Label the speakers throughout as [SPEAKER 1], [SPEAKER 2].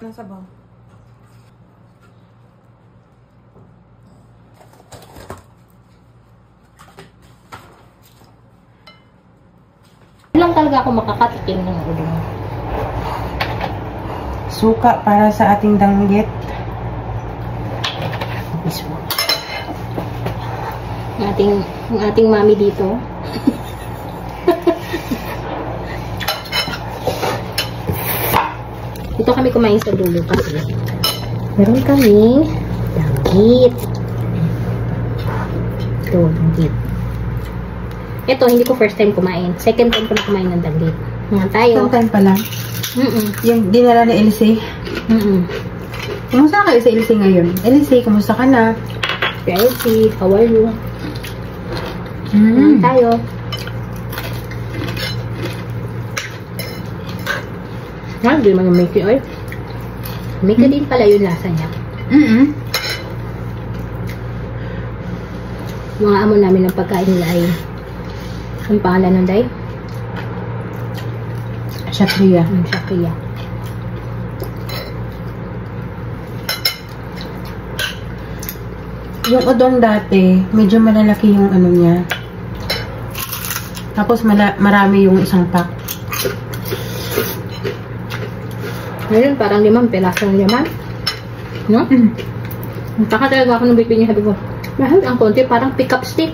[SPEAKER 1] ng sabaw.
[SPEAKER 2] Lang talaga ako makakatikim ng udong.
[SPEAKER 1] Suka para sa ating danggit.
[SPEAKER 2] Ang ating mami dito. Dito kami kumain sa dulo kasi meron kami danggit. Ito, danggit. Ito, hindi ko first time kumain. Second time ko na kumain ng danggit. Nga tayo.
[SPEAKER 1] Second time pa lang? Yung dinala ni Elsie? Kumusta kayo sa Elsie ngayon? Elsie, kumusta ka na?
[SPEAKER 2] Elsie, how are you? Nga tayo. Hindi naman yung Mickey oil. Mickey din pala yung lasa niya. Mga amo namin ng pagkain nila ay ang pangalan ng day?
[SPEAKER 1] Shakriya.
[SPEAKER 2] Shakriya.
[SPEAKER 1] Yung udong dati, medyo malalaki yung ano niya. Tapos marami yung isang pack.
[SPEAKER 2] Ngayon, parang 5 piraso ng laman. No? Taka talaga ako nung bibig niya. Sabi ko, mahal ang konti, parang pick-up stick.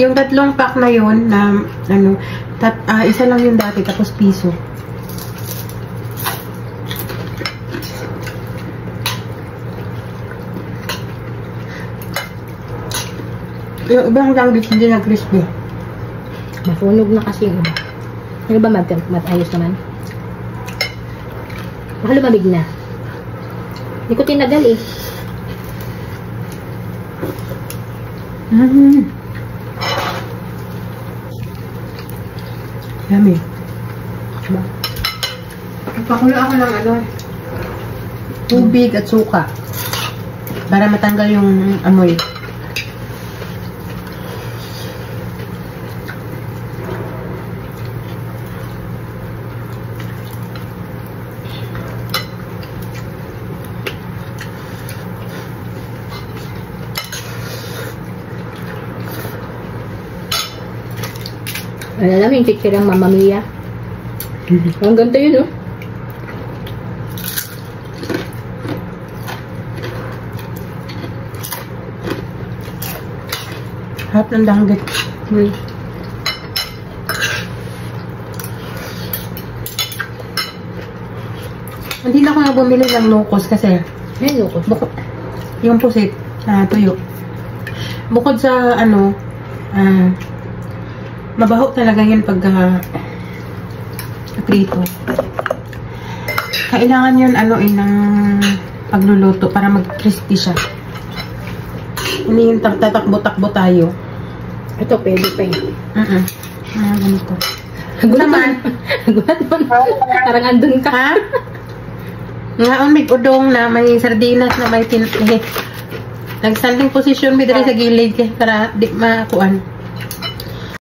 [SPEAKER 1] Yung 3 pack na yun, na ano, isa lang yung dati, tapos piso. Yung ibang langgit hindi na crispy.
[SPEAKER 2] Masunog na kasi yung iba. Ano ba matayos naman? Baka lumamig na. Hindi ko tinagal eh.
[SPEAKER 1] Yummy.
[SPEAKER 2] Diba?
[SPEAKER 1] Pakulo ako ng ano, tubig at suka. Para matanggal yung amoy.
[SPEAKER 2] Alam yung chichirang Mamma Mia. Ang ganito yun, oh.
[SPEAKER 1] Harap ng danggit. Hindi na ako na bumili ng locos kasi
[SPEAKER 2] Locos.
[SPEAKER 1] yung pusit, tuyo. Bukod sa ano, mabaho talaga yun pag prito. Kailangan yun ano ng pagluluto para mag-crispy siya. Hindi yung tatakbo-takbo tayo.
[SPEAKER 2] Ito, pwede pa yun.
[SPEAKER 1] Ganito.
[SPEAKER 2] Nagulat naman. Parang andun ka.
[SPEAKER 1] Ha? Ngaon may udong na may sardinas na may nag-standing position may dali sa gilid para di makuan.